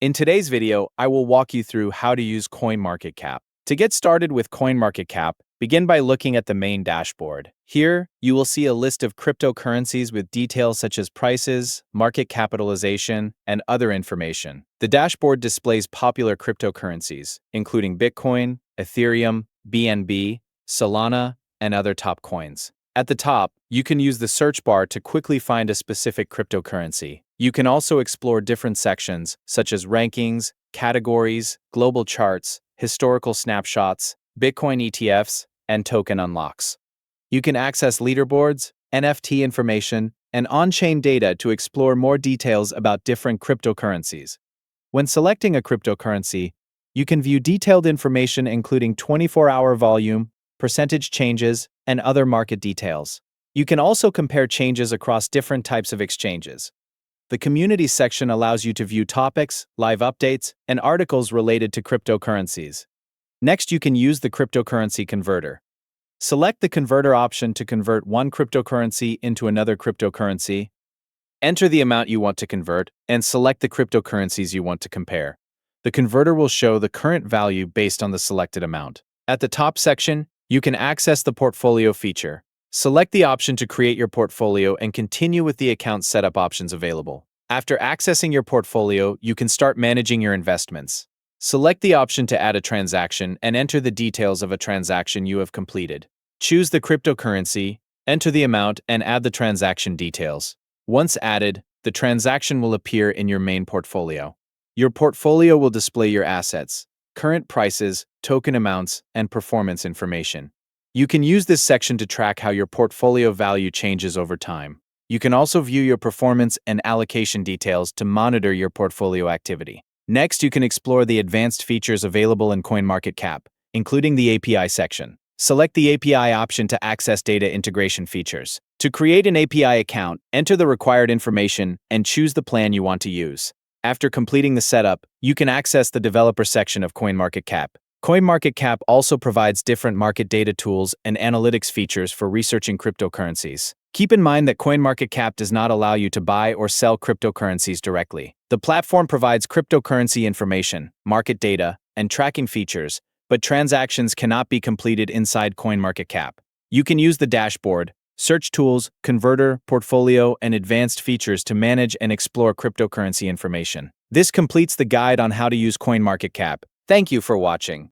In today's video, I will walk you through how to use CoinMarketCap. To get started with CoinMarketCap, begin by looking at the main dashboard. Here, you will see a list of cryptocurrencies with details such as prices, market capitalization, and other information. The dashboard displays popular cryptocurrencies, including Bitcoin, Ethereum, BNB, Solana, and other top coins. At the top, you can use the search bar to quickly find a specific cryptocurrency. You can also explore different sections, such as rankings, categories, global charts, historical snapshots, Bitcoin ETFs, and token unlocks. You can access leaderboards, NFT information, and on-chain data to explore more details about different cryptocurrencies. When selecting a cryptocurrency, you can view detailed information including 24-hour volume, percentage changes, and other market details. You can also compare changes across different types of exchanges. The community section allows you to view topics, live updates, and articles related to cryptocurrencies. Next, you can use the cryptocurrency converter. Select the converter option to convert one cryptocurrency into another cryptocurrency. Enter the amount you want to convert, and select the cryptocurrencies you want to compare. The converter will show the current value based on the selected amount. At the top section, you can access the portfolio feature. Select the option to create your portfolio and continue with the account setup options available. After accessing your portfolio, you can start managing your investments. Select the option to add a transaction and enter the details of a transaction you have completed. Choose the cryptocurrency, enter the amount, and add the transaction details. Once added, the transaction will appear in your main portfolio. Your portfolio will display your assets, current prices, token amounts, and performance information. You can use this section to track how your portfolio value changes over time. You can also view your performance and allocation details to monitor your portfolio activity. Next, you can explore the advanced features available in CoinMarketCap, including the API section. Select the API option to access data integration features. To create an API account, enter the required information and choose the plan you want to use. After completing the setup, you can access the developer section of CoinMarketCap. CoinMarketCap also provides different market data tools and analytics features for researching cryptocurrencies. Keep in mind that CoinMarketCap does not allow you to buy or sell cryptocurrencies directly. The platform provides cryptocurrency information, market data, and tracking features, but transactions cannot be completed inside CoinMarketCap. You can use the dashboard, search tools, converter, portfolio, and advanced features to manage and explore cryptocurrency information. This completes the guide on how to use CoinMarketCap. Thank you for watching.